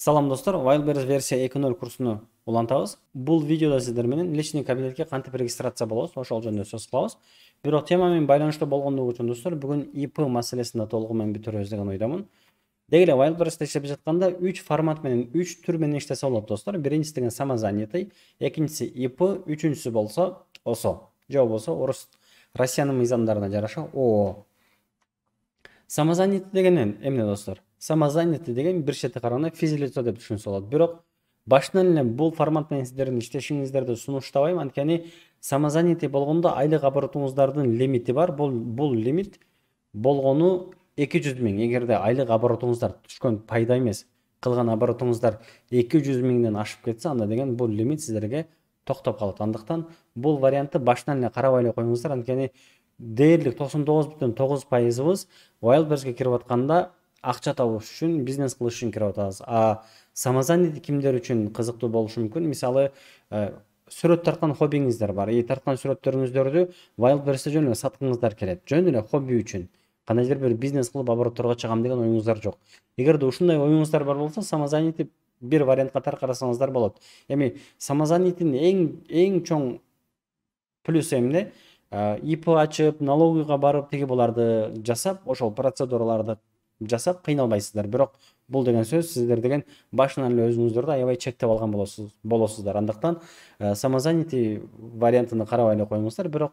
Салам достор, Wildberries версия 2.0 курсуну улантабыз. Бул видеода сиздер менен личный кабинетке кантип регистрация болобуз, ошол жөнүндө сөз кылабыз. Бирок тема менен байланыштуу болгондугу үчүн достор, бүгүн IP маселесин да толугу менен бүтүрөбүз деген ойдомун. Деги эле Wildberries'те иштеп жатканда 3 формат менен, 3 түр менен иштесе болот достор. Биринчиси деген самозанятый, экинчиси IP, үчүнчүсү болсо OSO. Же болбосо орус Россиянын мыйзамдарына жараша ООО. Самозанятый деген эмне достор? Самозанятый деген бир чети караганда физлицо деп түшүнсө болот. Бирок башынан эле бул формат менен сиздердин иштешиңиздерди сунуштабайм, анткени самозанятый болгондо айлык оборотуңуздардын лимити бар. Бул лимит болгону 200 миң. Эгерде айлык оборотуңуздар түшкөн пайда эмес, кылган оборотуңуздар 200 миңден ашып кетсе, анда деген бул лимит сиздерге токтоп калат. Андыктан бул вариантты баштан эле карабай эле коюңуздар, анткени дээрлик 99,9%ыбыз Wildberries'ке кирип атканда акча табыш үчүн, бизнес кылыш үчүн кирип атабыз. Самозанятый кимдер үчүн кызыктуу болушу мүмкүн? Мисалы, сүрөт тарткан хоббиңиздер бар. Тарткан сүрөттөрүңүздөрдү Wildberries'те жөн эле саткыңыздар келет. Жөн эле хобби үчүн. Кандайдыр бир бизнес кылып оборотторго чыгам деген оюңуздар жок. Эгерде ушундай оюңуздар бар болсо, самозанятый бир вариант катары карасаңыздар болот. Эми самозанятыйдын эң чоң плюсу эмне? ИП ачып, налогыйга барып, тиги буларды жасап, ошол процедураларды жасап кыйналбайсыздар. Бирок бул деген сөз сиздер деген башынан эле өзүңүздөрдү аябай чектеп алган болосуздар. Андыктан самозанятый вариантын карабай эле коюңуздар. Бирок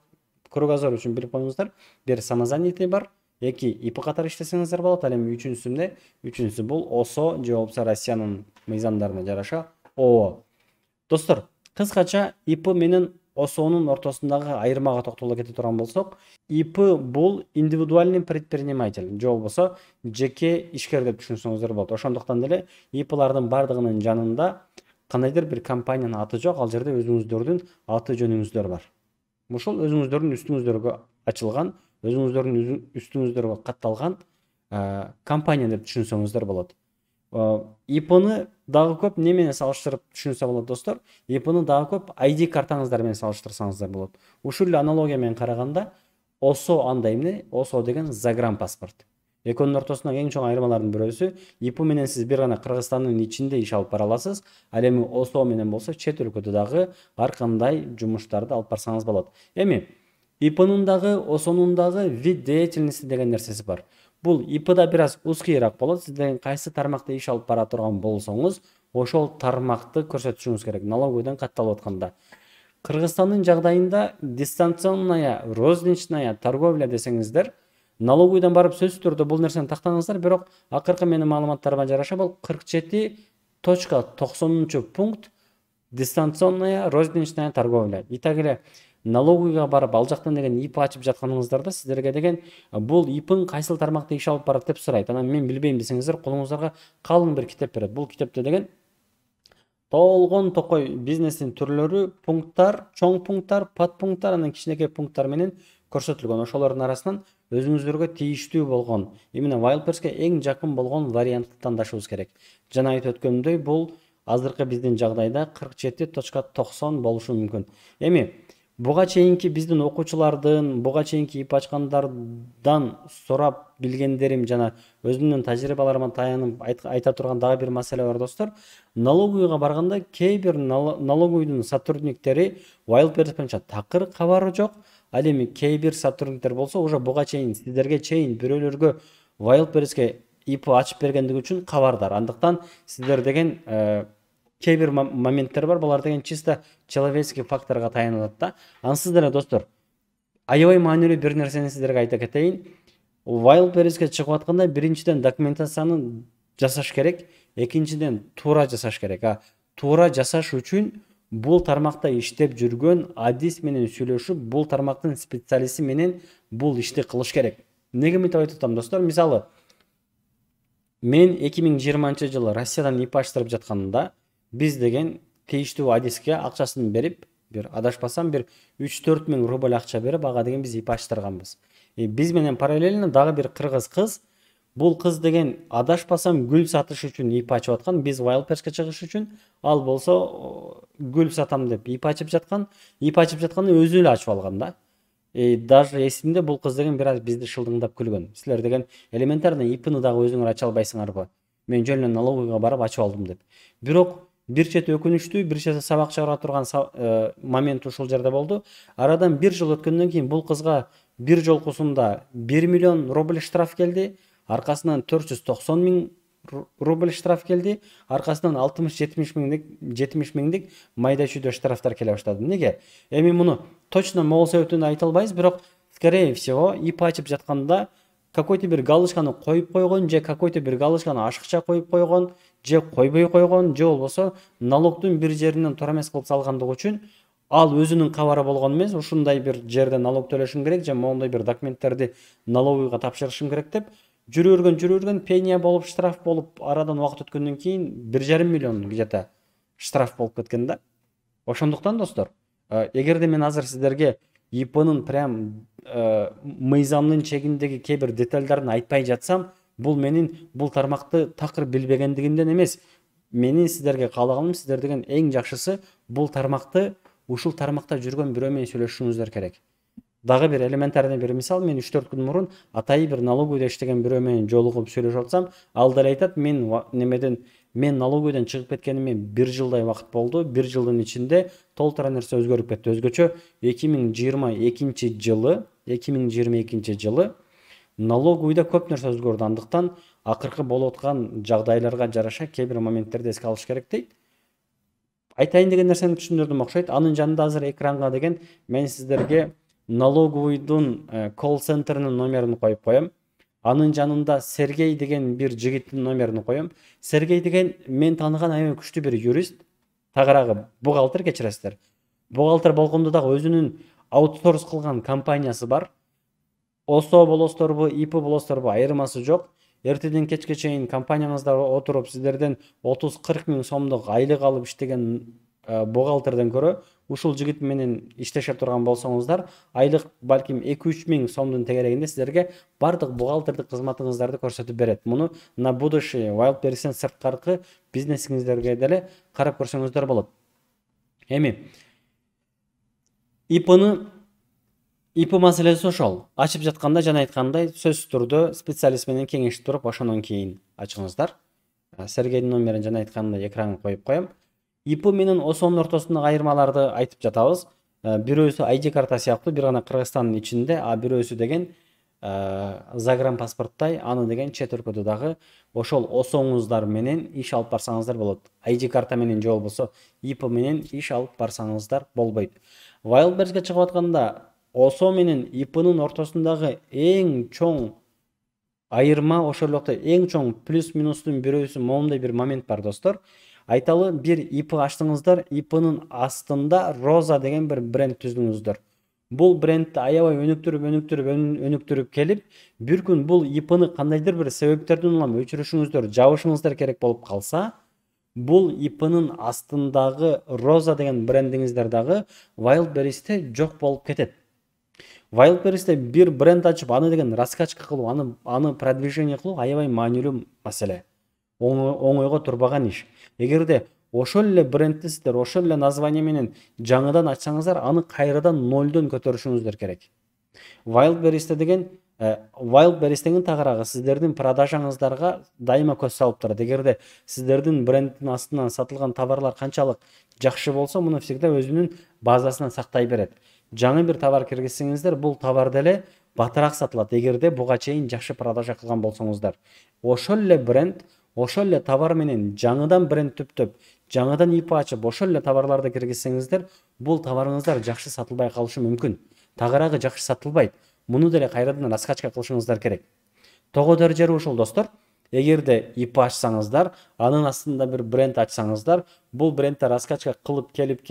кругозор үчүн билип коюңуздар. Бир самозанятый бар, эки ИП катары иштесеңиздер болот. Ал эми үчүнчүсү эмне? Үчүнчүсү бул ОСО же болбосо Россиянын мыйзамдарына жараша ООО. Достор, кыскача ИП менен ОСОнун ортосундагы айырмага токтоло кете турган болсок, ИП бул индивидуальный предприниматель же болбосо жеке ишкер деп түшүнсөңүздөр болот. Ошондуктан деле ИПлардын бардыгынын жанында кандайдыр бир компаниянын аты жок, ал жерде өзүңүздөрдүн аты жөнүңүздөр бар. Ушул өзүңүздөрдүн үстүңүздөргө ачылган, өзүңүздөрдүн үстүңүздөргө катталган компания деп түшүнсөңүздөр болот. ИПны дагы көп не менен салыштырып түшүнсө болот достор? ИПны дагы көп ID картаңыздар менен салыштырсаңыздар болот. Ушул эле аналогия менен караганда, ОСО андай эмне? ОСО деген загранпаспорт. Экөөнүн ортосундагы эң чоң айырмалардын бирөөсү, ИП менен сиз бир гана Кыргызстандын ичинде иш алып бара аласыз. Ал эми ОСО менен болсо чет өлкөдө дагы ар кандай жумуштарды алып барсаңыз болот. Эми ИПнын дагы, ОСОнун дагы вид деятельности деген нерсеси бар. Бул ИПда бир аз узкийраак болот. Сиздер кайсы тармакта иш алып бара турган болсоңуз, ошол тармакты көрсөтүшүңүз керек. Налоговыйдан катталып атканда. Кыргызстандын жагдайында дистанционная, розничная торговля десеңиздер, налоговыйдан барып сөзсүз түрдө бул нерсени тактаңыздар, бирок акыркы менин маалыматтарыма жараша бул 47.90 пункт дистанционная, розничная торговля. Итак эле налоговыйга барып ал жактан деген ИП ачып жатканыңыздарда сиздерге деген бул ИПң кайсыл тармакта иш алып барат деп сурайт. Анан мен билбейм десеңиздер, колуңуздарга калың бир китеп берет. Бул китепте деген толгон токой бизнестин түрлөрү, пункттар, чоң пункттар, подпункттар, анан кичинекей пункттар менен көрсөтүлгөн. Ошолордун арасынан өзүңүздөргө тийиштүү болгон, именно Wildberries'ке эң жакын болгон вариантты тандашыбыз керек. Жана айтып өткөндөй, бул азыркы биздин жагдайда 47.90 болушу мүмкүн. Эми буга чейинки биздин окуучулардын, буга чейинки ИП ачкандардан сурап билгендерим жана өзүмдүн тажрыйбаларыма таянып айта турган дагы бир маселе бар достор. Налоговыйга барганда кээ бир налоговыйдын сотрудниктери Wildberries боюнча такыр кабары жок. Ал эми кээ бир сотрудниктер болсо уже буга чейин сиздерге чейин бирөөлөргө Wildberries'ке ИП ачып бергендиги үчүн кабардар. Андыктан сиздер деген кээ бир моменттер бар, булар деген чисто человеческий факторго таянылат да. Ансыз деле достор, аябай маанилүү бир нерсени сиздерге айта кетейин. Wildberries'ке чыгып атканда биринчиден документацияны жасаш керек, экинчиден туура жасаш керек. Туура жасаш үчүн бул тармакта иштеп жүргөн адис менен сүйлөшүп, бул тармактын специалисти менен бул ишти кылыш керек. Неге мынтип айтып атам достор? Мисалы, мен 2020-жылы Россиядан ИП ачтырып жатканымда биз деген тийиштүү адиске акчасын берип, бир адашпасам бир 3-4 миң рубль акча берип, ага деген биз ИП ачтырганбыз. Биз менен параллельно дагы бир кыргыз кыз, бул кыз деген адашпасам гүл сатыш үчүн ИП ачып аткан, биз Wildberries'ке чыгыш үчүн, ал болсо гүл сатам деп ИП ачып жаткан. ИП ачып жатканда өзү эле ачып алган да. Даже эсимде, бул кыз деген бир аз бизди шылдыңдап күлгөн. Силер деген элементарный ИПны дагы өзүңөр ача албайсыңарбы? мен жөн эле налоговыйга барып ачып алдым деп. Бирок бир чети өкүнүчтүү, бир чети сабак чыгара турган момент ушул жерде болду. Арадан 1 жыл өткөндөн кийин бул кызга бир жолкусунда 1 миллион рубль штраф келди, аркасынан 490 миң рубль штраф келди, аркасынан 60-70 миңдик майда чүйдө штрафтар келе баштады. Неге? Эми муну точно могул себептен айта албайбыз, бирок скорее всего ИП ачып жатканда какой-то бир галочканы коюп койгон, же какой-то бир галочканы ашыкча коюп койгон, же койбой койгон, же болбосо налогдун бир жеринен туура эмес кылып салгандыгы үчүн ал өзүнүн кабары болгон эмес, ушундай бир жерде налог төлөшүм керек, же моундай бир документтерди налоговыйга тапшырышым керек деп жүрө жүргөн пения болуп, штраф болуп, арадан убакыт өткөндөн кийин 1,5 миллион где-то штраф болуп кеткен да. Ошондуктан достор, эгерде мен азыр сиздерге ИПнын прям мыйзамдын чегиндеги кээ бир детальдарын айтпай жатсам, бул менин бул тармакты такыр билбегендигимден эмес. Менин сиздерге каалаганым, сиздер деген эң жакшысы бул тармакты ушул тармакта жүргөн бирөө менен сүйлөшүшүңүздөр керек. Дагы бир элементарный бир мисал, мен 3-4 күн мурун атайы бир налоговыйда иштеген бирөө менен жолугуп сүйлөшүп атсам, ал деле айтат, мен налоговыйдан чыгып кеткениме 1 жылдай убакыт болду. 1 жылдын ичинде толтура нерсе өзгөрүп кетти. Өзгөчө 2022 жылы налоговыйда көп нерсе өзгөрдү. Андыктан акыркы болуп аткан жагдайларга жараша кээ бир моменттерди эске алыш керек дейт. Айтайын деген нерсени түшүндүрдүм окшойт. Анын жанында азыр экранга деген мен сиздерге налоговыйдын колл-центринин номерин коюп коем. Анын жанында Сергей деген бир жигиттин номерин коем. Сергей деген мен тааныган аябай күчтүү бир юрист, тагыраагы бухгалтер, кечиресиздер. Бухгалтер болгондо дагы өзүнүн аутсорс кылган компаниясы бар. ОСО болосуздарбы, ИП болосуздарбы, айырмасы жок. Эртеден кечке чейин компанияңызда отуруп сиздерден 30-40 миң сомдук айлык алып иштеген бухгалтерден көрө ушул жигит менен иштеше турган болсоңуздар, айлык балким 2-3 миң сомдун тегерегинде сиздерге бардык бухгалтердик кызматыңыздарды көрсөтүп берет. Муну на будущее Wildberries'тен сырткаркы бизнесиңиздерге деле карап көрсөңүздөр болот. Эми ИП маселеси ошол. Ачып жатканда жана айткандай сөзсүз түрдө специалист менен кеңешип туруп, ошондон кийин ачыңыздар. Сергейдин номерин жана айткандай экранга коюп коем. ИП менен ОСОнун ортосундагы айырмаларды айтып жатабыз. Бирөөсү ID карта сыяктуу, бир гана Кыргызстандын ичинде, а бирөөсү деген загранпаспорттой, аны деген чет өлкөдө дагы ошол ОСОңуздар менен иш алып барсаңыздар болот. ID карта менен же болбосо ИП менен иш алып барсаңыздар болбойт. Wildberries'ке чыгып атканда ОСО менен ИПнын ортосундагы эң чоң айырма, ошол эле эң чоң плюс-минустун бирөөсү моундай бир момент бар достор. Айталы, бир ИП ачтыңыздар, ИПнын астында Роза деген бир бренд түздүңүздөр. Бул брендти аябай өнүктүрүп келип, бир күн бул ИПны кандайдыр бир себептерден улам өчүрүшүңүздөр, жабышыңыздар керек болуп калса, бул ИПнын астындагы Роза деген брендиңиздер дагы Wildberries'те жок болуп кетет. Wildberries'те бир бренд ачып, аны деген раскачка кылуу, аны продвижение кылуу аябай маанилүү маселе. Оңойго турбаган иш. Эгерде ошол эле брендти сиздер ошол эле название менен жаңыдан ачсаңыздар, аны кайрадан нолдон көтөрүшүңүздөр керек. Wildberries'теги тагыраагы сиздердин продажаңыздарга дайыма көз салып турат. Эгерде сиздердин брендтин астынан сатылган товарлар канчалык жакшы болсо, муну всегда өзүнүн базасына сактай берет. Жаңы бир товар киргизсеңиздер, бул товар деле батыраак сатылат, эгерде буга чейин жакшы продажа кылган болсоңуздар. Ошол эле бренд, ошол эле товар менен жаңыдан бренд түптөп, жаңыдан ИП ачып, ошол эле товарларды киргизсеңиздер, бул товарыңыздар жакшы сатылбай калышы мүмкүн. Тагыраагы жакшы сатылбайт. Муну деле кайрадан раскачка кылышыңыздар керек. Тогодор жери ушул достор. Эгерде ИП ачсаңыздар, анын астында бир бренд ачсаңыздар, бул брендти раскачка кылып келип,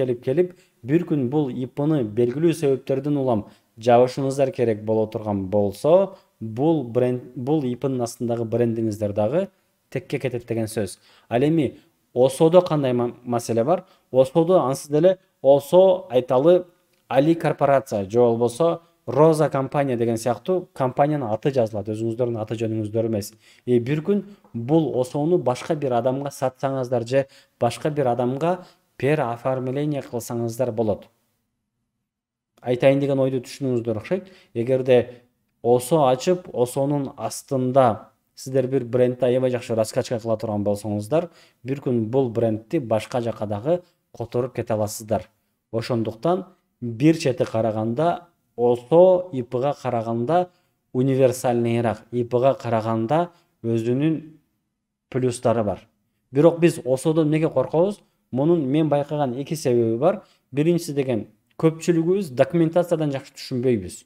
бир күн бул ИПны белгилүү себептерден улам жабышыңыздар керек боло турган болсо, бул ИПнын астындагы брендиңиздер дагы текке кетет деген сөз. Ал эми ОСОдо кандай маселе бар? ОСОдо ансыз деле ОСО айталы Али корпорация же болбосо Роза компания деген сыяктуу компаниянын аты жазылат, өзүңүздөрдүн аты жөнүңүздөр эмес. Бир күн бул ОСОну башка бир адамга сатсаңыздар же башка бир адамга переоформление кылсаңыздар болот. Айтайын деген ойду түшүнүңүздөр окшойт. Эгерде ОСО ачып, ОСОнун астында сиздер бир брендти аябай жакшы раскачка кыла турган болсоңуздар, бир күн бул брендти башка жака дагы которуп кете аласыздар. Ошондуктан бир чети караганда осо ИПга караганда универсальныйраак, ИПга караганда өзүнүн плюстары бар. Бирок биз осодон неге коркобуз? Мунун мен байкаган эки себеби бар. Биринчиси деген көпчүлүгүбүз документациядан жакшы түшүнбөйбүз.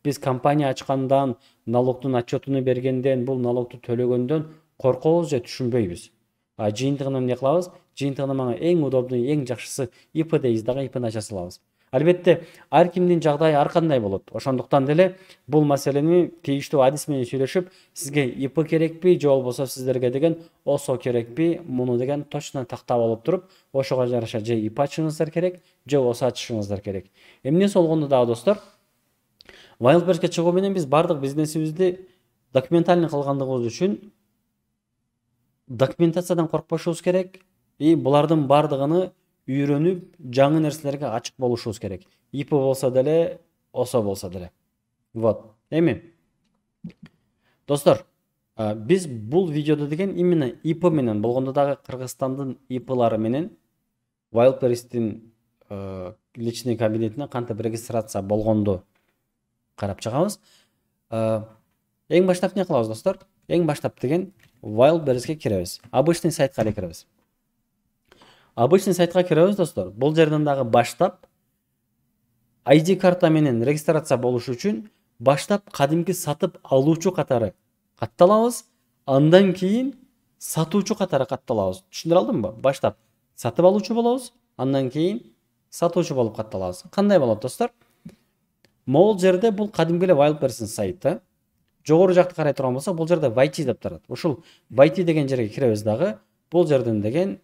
Биз компания ачкандан, налогтун отчетуну бергенден, бул налогту төлөгөндөн коркобуз же түшүнбөйбүз. Жыйынтыгынан эмне кылабыз? Жыйынтыгынан мага эң удобный, эң жакшысы ИП дейбиз дагы ИПни ача салабыз. Албетте, ар кимдин жагдайы ар кандай болот. Ошондуктан деле бул маселени тийиштүү адис менен сүйлөшүп, сизге ИП керекпи, же болбосо сиздерге деген ОСО керекпи, муну деген точно тактап алып туруп, ошого жараша же ИП ачышыңыздар керек, же ОСО ачышыңыздар керек. Эмне болгондо дагы достор, Wildberriesке чыгуу менен биз бардык бизнесибизди документальный кылгандыгыбыз үчүн документациядан коркпошубуз керек. Булардын бардыгыны үйрөнүп, жаңы нерселерге ачык болушубуз керек. ИП болсо деле, ОСО болсо деле. Вот. Эми достор, биз бул видеодо деген именно ИП менен болгондо дагы Кыргызстандын ИПлары менен Wildberries'тин личный кабинетине кантип регистрация болгонду карап чыгабыз. Эң баштап эмне кылабыз достор? Эң баштап деген Wildberries'ке киребиз. Обычный сайтка эле киребиз. Обычный сайтка киребиз достор. Бул жерден дагы баштап ID карта менен регистрация болуш үчүн баштап кадимки сатып алуучу катары катталабыз. Андан кийин сатуучу катары катталабыз. Түшүндүрө алдымбы? Баштап сатып алуучу болобуз, андан кийин сатуучу болуп катталабыз. Кандай болот достор? Могул жерде бул кадимки эле Wildberries'тин сайты. Жогору жакты карай турган болсок, бул жерде YT деп турат. Ушул YT деген жерге киребиз дагы. Бул жерден деген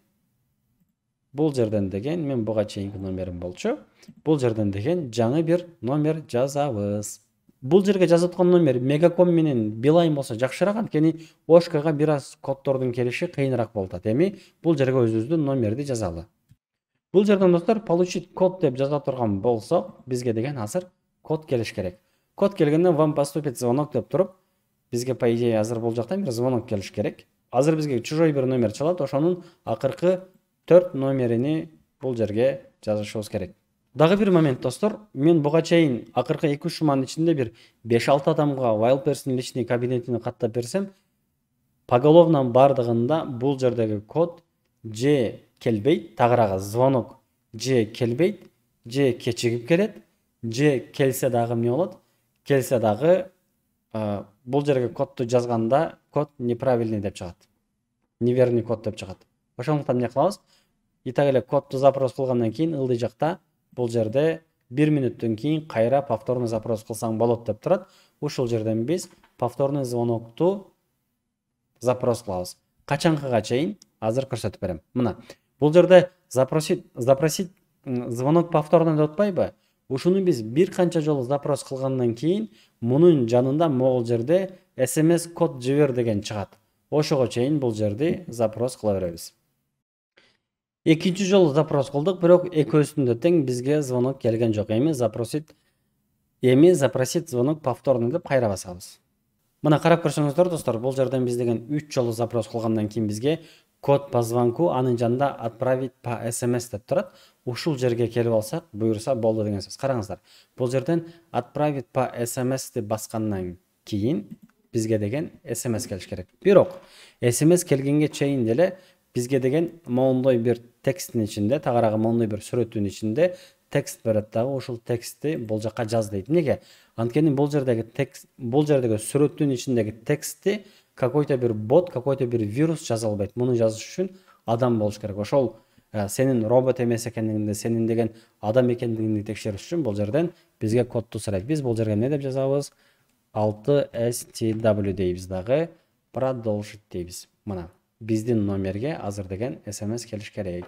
мен буга чейинки номерим болчу. Бул жерден деген жаңы бир номер жазабыз. Бул жерге жазып аткан номер Мегаком менен Билайн болсо жакшыраак, анткени Ошкага бир аз коддордун келиши кыйыныраак болуп атат. Эми бул жерге өзүбүздүн номерди жазалы. Бул жерден достор получить код деп жаза турган болсок, бизге деген азыр код келиш керек. Код келгенде вам поступит звонок деп туруп, бизге по идее азыр бул жактан бир звонок келиш керек. Азыр бизге чужой бир номер чалат, ошонун акыркы 4 номерини бул жерге жазышыбыз керек. Дагы бир момент достор, мен буга чейин акыркы 2-3 жуманын ичинде бир 5-6 адамга Wildberries'тин личный кабинетини каттап берсем, поголовно бардыгында бул жердеги код же келбейт, тагыраагы звонок же келбейт, же кечигип келет, же келсе дагы эмне болот? Келсе дагы бул жерге кодду жазганда код неправильный деп чыгат. Неверный код деп чыгат. Ошондуктан эмне кылабыз? Итак эле кодду запрос кылгандан кийин ылдый жакта бул жерде 1 мүнөттөн кийин кайра повторный запрос кылсаң болот деп турат. Ушул жерден биз повторный звонокту запрос кылабыз. Качанкыга чейин азыр көрсөтүп берем. Мына бул жерде запросить звонок повторный деп атпайбы? Ушуну биз бир канча жолу запрос кылгандан кийин мунун жанында могул жерде SMS код жибер деген чыгат. Ошого чейин бул жерди запрос кыла беребиз. Экинчи жолу запрос кылдык, бирок экөөсүндө тең бизге звонок келген жок. Эми запросить звонок повторный деп кайра басабыз. Мына карап көрсөңүздөр достор, бул жерден биз деген 3 жолу запрос кылгандан кийин бизге код по звонку, анын жанында отправить по SMS деп турат. Ушул жерге келип алсак, буйрса болду деген сөз. Караңыздар. Бул жерден отправить по SMS деп баскандан кийин бизге деген SMS келиш керек. Бирок SMS келгенге чейин деле бизге деген моундай бир тексттин ичинде, тагыраагы моундай бир сүрөттүн ичинде текст берет дагы, ушул текстти бул жакка жаз дейт. Неге? Анткени бул жердеги текст, бул жердеги сүрөттүн ичиндеги текстти какой-то бир бот, какой-то бир вирус жаза албайт. Муну жазыш үчүн адам болуш керек. Ошол сенин робот эмес экендигинди, сенин деген адам экендигиңди текшериш үчүн бул жерден бизге кодду сурайт. Биз бул жерге эмне деп жазабыз? 6STW дейбиз дагы, продолжить дейбиз. Мына биздин номерге азыр деген SMS келиш керек.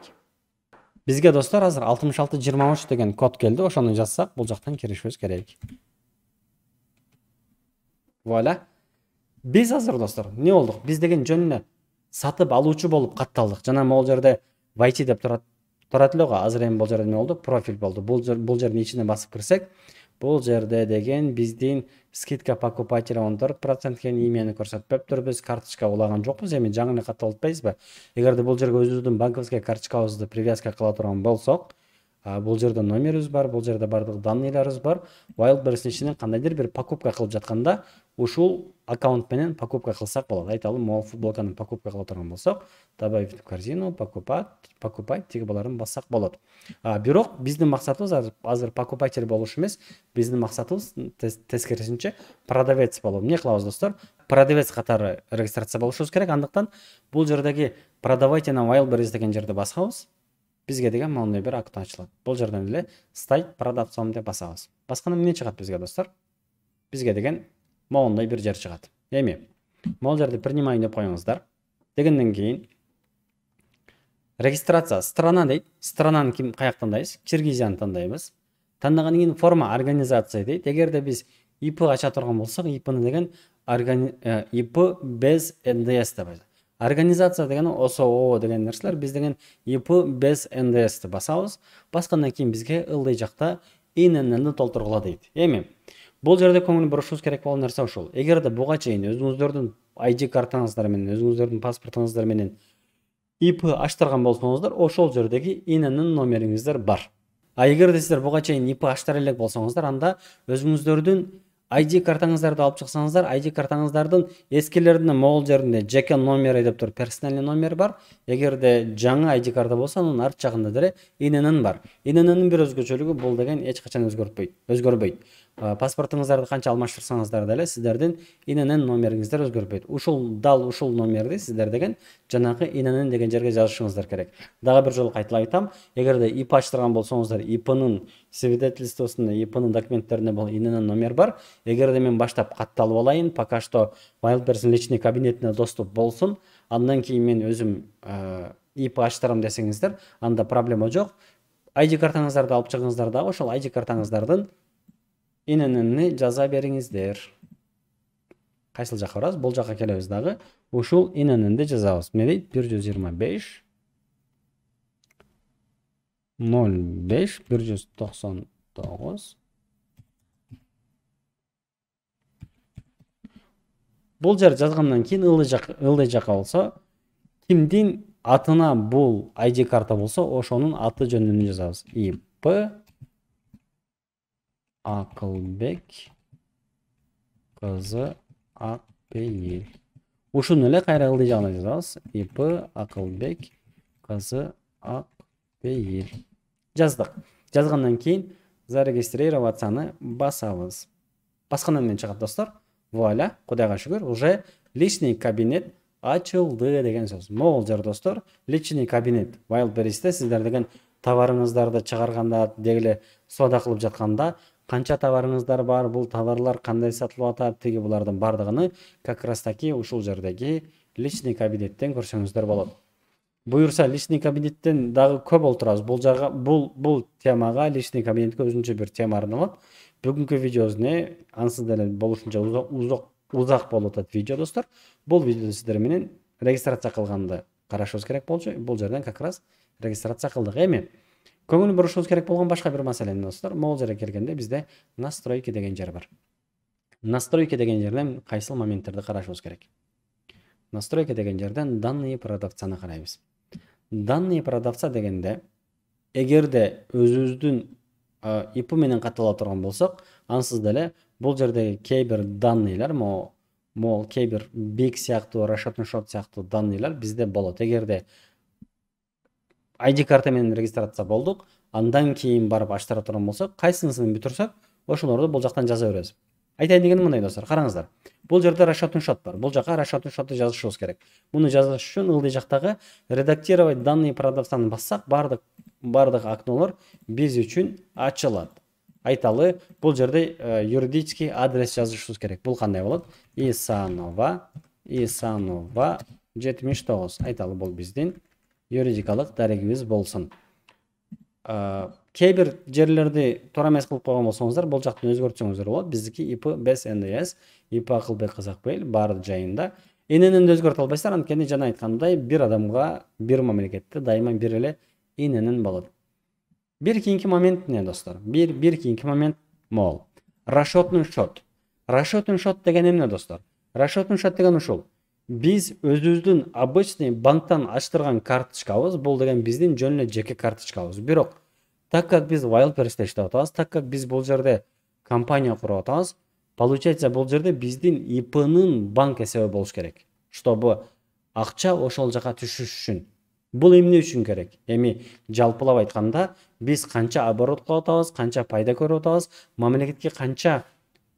Бизге достор азыр 6623 деген код келди. Ошону жазсак, бул жактан киришибиз керек. Вуаля. Биз азыр достор эмне болдук? Биз деген жөнүнө сатып алуучу болуп катталдык. Жана могул жерде YT деп турат эле го. Азыр эми бул жерде эмне болду? Профиль болду. Бул жердин ичине басып кирсек, Бул жерде деген биздин скидка покупателя 14% экен, имени көрсөтпөптүр, биз карточка улаган жокпуз, эми жаңы эле каттап атпайбызбы? Эгерде бул жерге өзүбүздүн банковский карточкабызды привязка кыла турган болсок, бул жерде номерибиз бар, бул жерде бардык данныйларыбыз бар. Wildberries ичинен кандайдыр бир покупка кылып жатканда ушул аккаунт менен покупка кылсак болот. Айталы, могул футболканы покупка кыла турган болсок, добавить в корзину, покупать тиги буларын бассак болот. Бирок биздин максатыбыз азыр покупатель болуш эмес, биздин максатыбыз тескерисинче продавец болуу. Эмне кылабыз достор? Продавец катары регистрация болушубуз керек. Андыктан бул жердеги продавайте на Wildberries деген жерде басабыз. Бизге деген моундай бир окно ачылат. Бул жерден эле стать продавцом деп басабыз. Басканда эмне чыгат бизге достор? Бизге деген моундай бир жер чыгат. Эми могул жерде принимай деп коюңуздар. Дегенден кийин регистрация страна дейт. Странаны ким каяктандайбыз? Киргизияны тандайбыз. Тандагандан кийин форма организация дейт. Эгерде биз ИП ача турган болсок, ИПны деген ИП без НДС деп айтат. Организация деген ОСО деген нерселер, биз деген ИП без НДС басабыз. Баскандан кийин бизге ылдый жакта ИНН толтургула дейт. Эми бул жерде көңүл бурушубуз керек болгон нерсе ушул. Эгерде буга чейин өзүңүздөрдүн ID картаңыздар менен, өзүңүздөрдүн паспортуңуздар менен ИП ачтырган болсоңуздар, ошол жердеги ИНН номериңиздер бар. Эгерде сиздер буга чейин ИП ачтыра элек болсоңуздар, анда өзүңүздөрдүн ID картаңыздарды алып чыксаңыздар, ID картаңыздардын эскилеринин могул жеринде ЖК номери деп туруп персональный номер бар. Эгерде жаңы ID карта болсо, анын арт жагында деле ИНН бар. ИННнин бир өзгөчөлүгү бул деген эч качан өзгөрбөйт. Паспортуңуздарды канча алмаштырсаңыздар деле сиздердин ИНН номериңиздер өзгөрбөйт. Ушул номерди сиздер деген жанагы ИНН деген жерге жазышыңыздар керек. Дагы бир жолу кайталап айтам, эгерде ИП ачтырган болсоңуздар, ИПнын свидетельствосунда, ИПнын документтеринде бул ИНН номер бар. Эгерде мен баштап катталып алайын, пока что Wildberries личный кабинетине доступ болсун, андан кийин мен өзүм ИП ачтырам десеңиздер, анда проблема жок. ID картаңыздарды алып чыгыңыздар дагы ошол ID картаңыздардын ИННни жаза бериңиздер. Кайсыл жакка барабыз? Бул жакка келебиз дагы. Ушул ИННди жазабыз. Эмне дейт? 125 05 199. Бул жер жазгандан кийин ылдый жакка болсо, кимдин атына бул ID карта болсо, ошонун аты жөнүн жазабыз. ИП Акылбек кызы Акбейил. Ушуну эле кайра ылдый жагына жазабыз. ИП Акылбек кызы Акбейил. Жаздык. Жазгандан кийин зарегистрироваться басабыз. Баскандан кийин чыгат достор. Вуаля, кудайга шүгүр, уже личный кабинет ачылды деген сөз. Могул жер достор, личный кабинет Wildberries'те сиздер деген товарыңыздарды чыгарганда, дегеле соода кылып жатканда, канча товарыңыздар бар, бул товарлар кандай сатылып атат, тиги булардын бардыгын как раз таки ушул жердеги личный кабинеттен көрсөңүздөр болот. Буюрса личный кабинеттен дагы көп олтурабыз. Бул темага личный кабинетке өзүнчө бир тема арналат. Бүгүнкү видеобуз не ансыз деле болушунча узак болуп атат видео достор. Бул видеода сиздер менен регистрация кылганды карашыбыз керек болчу. Бул жерден как раз регистрация кылдык. Эми көңүл бурушубуз керек болгон башка бир маселе достор. Могул жерге келгенде бизде настройки деген жер бар. Настройки деген жерден кайсыл моменттерди карашыбыз керек? Настройки деген жерден данные продавцаны карайбыз. Данные продавца дегенде, эгерде өзүбүздүн ИП менен каттала турган болсок, ансыз деле бул жердеги кээ бир данныйлар, могул кээ бир бик сыяктуу, расчетный счет сыяктуу данныйлар бизде болот. Эгерде ID карта менен регистрация болдук, андан кийин барып ачтыра турган болсок, кайсынысын бүтүрсөк, ошолорду бул жактан жаза беребиз. Айтайын дегеним мындай достор, караңыздар. Бул жерде расчетный счет бар. Бул жакка расчетный счетты жазышыбыз керек. Муну жазыш үчүн ылдый жактагы редактировать данные продавцаны бассак, бардык окнолор биз үчүн ачылат. Айталы, бул жерде юридический адрес жазышыбыз керек. Бул кандай болот? Исанова 79. Айталы, бул биздин юридикалык дарегибиз болсун. Кээ бир жерлерди туура эмес кылып койгон болсоңуздар, бул жактан өзгөртсөңүздөр болот. Биздики ИП без НДС, ИП Акылбек кызы Акбейил баары жайында. ИННди өзгөртө албайсыздар, анткени жана айткандай, бир адамга, бир мамлекетте дайыма бир эле ИНН болот. Бир кийинки момент эмне достор? Бир кийинки момент могул. расчетный счет. Расчетный счет деген эмне достор? Расчетный счет деген ушул. Биз өзүбүздүн обычный банктан ачтырган карточкабыз, бул деген биздин жөн эле жеке карточкабыз. Бирок так как биз Wildberries'те иштеп атабыз, так как биз бул жерде компания куруп атабыз, получается бул жерде биздин ИПнын банк эсеби болуш керек, чтобы акча ошол жака түшүш үчүн. Бул эмне үчүн керек? Эми жалпылап айтканда, биз канча оборот кылып атабыз, канча пайда көрүп атабыз, мамлекетке канча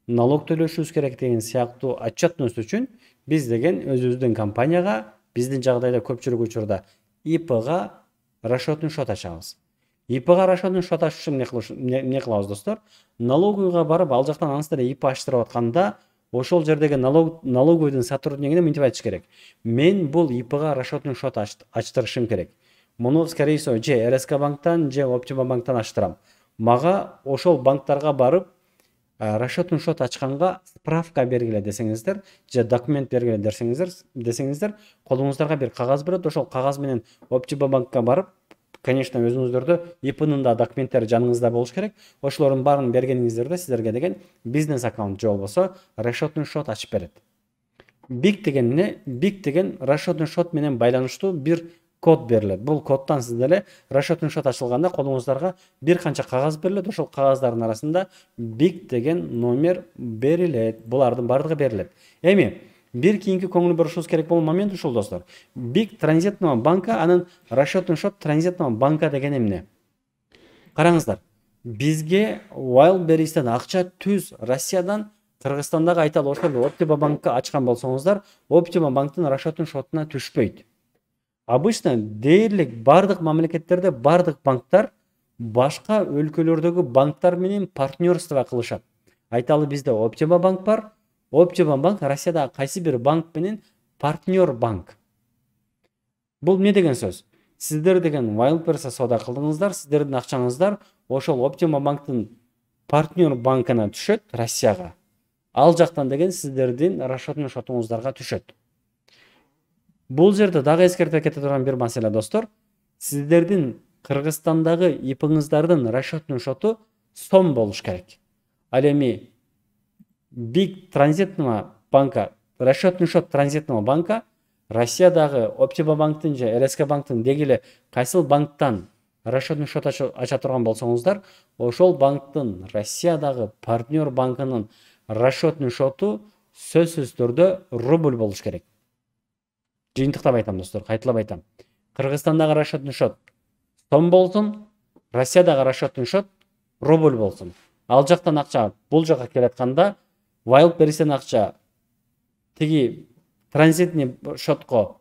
налог төлөшүбүз керек деген сыяктуу отчетность үчүн биз деген өзүбүздүн компанияга, биздин жагдайда көпчүлүк учурда ИПга расчетный счет ачабыз. ИПга расчетный счет ачыш үчүн эмне кылабыз достор? Налоговыйга барып, ал жактан ансыздар ИП ачтырып атканда, ошол жердеги налоговыйдын сотруднигине мынтип айтыш керек. Мен бул ИПга расчетный счет ачтырышым керек. Муну скорее всего же РСК банктан, же Optima банктан ачтырам. Мага ошол банктарга барып расчетный счет ачканга справка бергиле десеңиздер, же документ бергиле десеңиздер, колуңуздарга бир кагаз берет. Ошол кагаз менен Optima банкка барып, конечно, өзүңүздөрдө ИПнын да документтери жаныңызда болуш керек. Ошолордун баарын бергениңиздерде сиздерге деген бизнес аккаунт же болбосо расчетный счет ачып берет. BIC деген эмне? BIC деген расчетный счет менен байланыштуу бир код берилет. Бул коддон сиз деле расчетный счет ачылганда колуңуздарга бир канча кагаз берилет. Ошол кагаздардын арасында BIC деген номер берилет. Булардын баардыгы берилет. Эми бир кийинки көңүл бурушубуз керек болгон момент ушул достор. BIC транзитного банка, анын расчетный счет транзитного банка деген эмне? Караңыздар. Бизге Wildberries'тен акча түз Россиядан Кыргызстандагы айталы ошол Optima банкка ачкан болсоңуздар, Optima банктын расчетный счетуна түшпөйт. Обычно дээрлик бардык мамлекеттерде бардык банктар башка өлкөлөрдөгү банктар менен партнерство кылышат. Айталы бизде Optima банк бар. Optima банк Россиядагы кайсы бир банк менен партнер банк. Бул эмне деген сөз? Сиздер деген Wildberries'те соода кылдыңыздар, сиздердин акчаңыздар ошол Optima банктын партнер банкына түшөт, Россияга. Ал жактан деген сиздердин расчетный счетуңуздарга түшөт. Бул жерде дагы эскертип кете турган бир маселе достор. Сиздердин Кыргызстандагы ИПыңыздардын расчетный счету сом болуш керек. Ал эми BIC транзитного банка, расчетный счет транзитного банка Россиядагы Optima банктын же РСК банктын дегиле кайсыл банктан расчетный счет ача турган болсоңуздар, ошол банктын Россиядагы партнер банкынын расчетный счету сөзсүз түрдө рубль болуш керек. Жыйынтыктап айтам достор, кайталап айтам. Кыргызстандагы расчетный счет сом болсун, Россиядагы расчетный счет рубль болсун. Ал жактан акча бул жака келатканда Wildberries'тен акча тиги транзитный счетко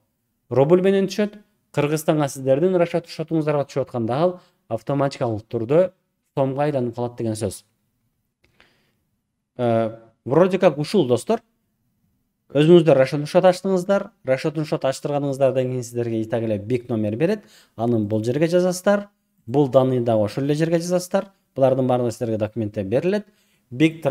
рубль менен түшөт. Кыргызстанга сиздердин расчетный счетуңуздарга түшүп атканда ал автоматикалык түрдө сомго айланып калат деген сөз. Вроде как ушул достор. Өзүңүздөр расчетный счет ачтыңыздар, расчетный счет ачтырганыңыздардан кийин сиздерге итак эле BIC номер берет. Анын бул жерге жазасыздар. Бул данный да ошол эле жерге жазасыздар. Булардын баардыгы сиздерге документте берилет. BIC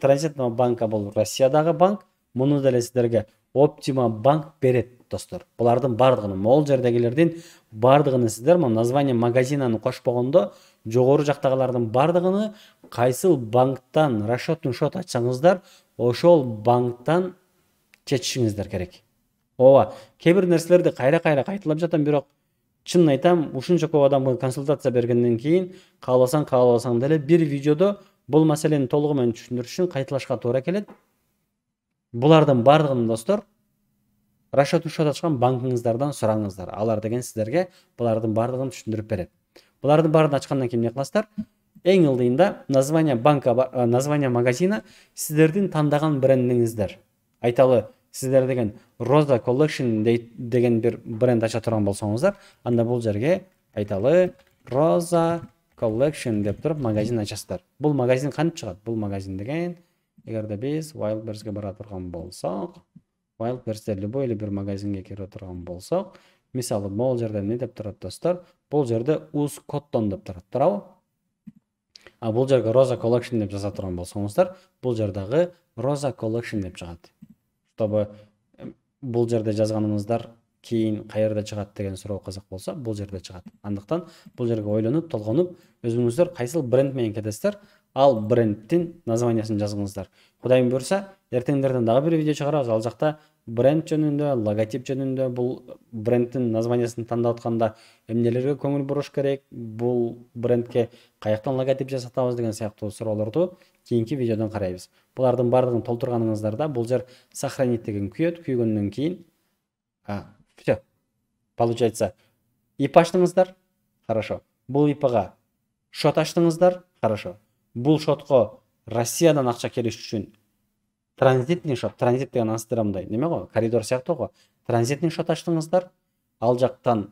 транзитного банка бул Россиядагы банк. Муну деле сиздерге Optima банк берет достор. Булардын баардыгын, могул жердегилердин баардыгын сиздер название магазинаны кошпогондо жогору жактагылардын баардыгыны кайсыл банктан расчетный счет ачсаңыздар, ошол банктан чечишиңиздер керек. Ооба, кээ бир нерселерди кайра-кайра кайталап жатам, бирок чынын айтам, ушунча көп адамга консультация бергенден кийин каалабасаң деле бир видеодо бул маселени толугу менен түшүндүрүш үчүн кайталашка туура келет. Булардын баардыгын достор расчетный счет ачкан банкыңыздардан сураңыздар. Алар деген сиздерге булардын баардыгын түшүндүрүп берет. Булардын баарын ачкандан кийин эмне кыласыздар? Эң ылдыйында название банка, название магазина сиздердин тандаган брендиңиздер. Айталы сиздер деген Rosa Collection деген бир бренд ача турган болсоңуздар, анда бул жерге айталы Rosa Collection деп туруп магазин ачасыздар. Бул магазин кантип чыгат? Бул магазин деген эгерде биз Wildberries'ке бара турган болсок, Wildberries'те любой эле бир магазинге кире турган болсок, мисалы могул жерде эмне деп турат достор? Бул жерде US Cotton деп турат, туурабы? А бул жерге Rosa Collection деп жаза турган болсоңуздар, бул жердагы Rosa Collection деп чыгат. Чтобы бул жерде жазганыңыздар кийин каерде чыгат деген суроо кызык болсо, бул жерде чыгат. Андыктан бул жерге ойлонуп, толгонуп, өзүңүздөр кайсыл бренд менен кетесиздер, ал брендтин названиясын жазыңыздар. Кудайым буйрса, эртеңдерден дагы бир видео чыгарабыз. Ал жакта бренд жөнүндө, логотип жөнүндө, бул брендтин названиясын тандап атканда эмнелерге көңүл буруш керек, бул брендке каяктан логотип жасатабыз деген сыяктуу суроолорду кийинки видеодон карайбыз. Булардын баардыгын толтурганыңыздарда бул жер сохранить деген күйөт. Күйгөндөн кийин все. Получается, ИП ачтыңыздар, хорошо. Бул ИПга шот ачтыңыздар, хорошо. Бул шотко Россиядан акча келиш үчүн транзитный шот, транзит деген ансыздыра мындай неме го, коридор сыяктуу го. Транзитный шот ачтыңыздар. Ал жактан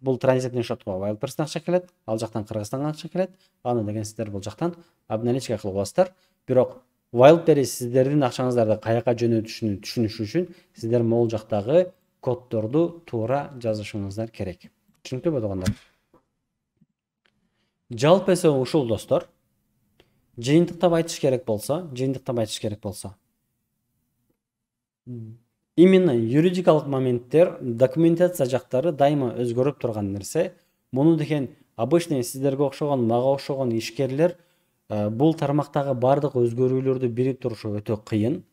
бул транзитный шотко Wildberries'тен акча келет, ал жактан Кыргызстанга акча келет. Аны деген сиздер бул жактан обналичка кылып аласыздар. Бирок Wildberries сиздердин акчаңыздарды каяка жөнөтүшүнү түшүнүш үчүн сиздер могул жактагы коддорду туура жазышыңыздар керек. Түшүнүктүүбү туугандар? Жалпы эсе ушул достор. Жыйынтыктап айтыш керек болсо, именно юридикалык моменттер, документация жактары дайыма өзгөрүп турган нерсе. Муну деген обычный сиздерге окшогон, мага окшогон ишкерлер бул тармактагы бардык өзгөрүүлөрдү билип турушу өтө кыйын.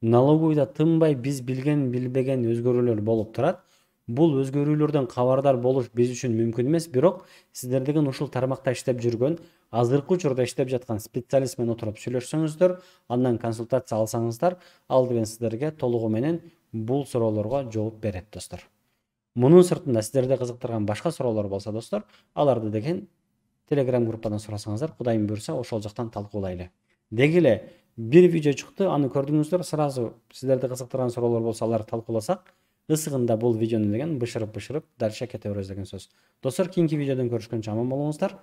Налоговыйда тынбай биз билген, билбеген өзгөрүүлөр болуп турат. Бул өзгөрүүлөрдөн кабардар болуш биз үчүн мүмкүн эмес, бирок сиздер деген ушул тармакта иштеп жүргөн, азыркы учурда иштеп жаткан специалист менен отуруп сүйлөшсөңүздөр, андан консультация алсаңыздар, ал деген сиздерге толугу менен бул суроолорго жооп берет достор. Мунун сыртында сиздерди кызыктырган башка суроолор болсо достор, аларды деген Telegram группадан сурасаңыздар, Кудайым буйрса ошол жактан талкуулайлы. Деги эле бир видео чыкты, аны көрдүңүздөр, сразу сиздерди кызыктырган суроолор болсо аларды талкууласак, ысыгында бул видеону деген бышырып дальше кете беребиз деген сөз. Достор, кийинки видеодон көрүшкөнчө аман болуңуздар.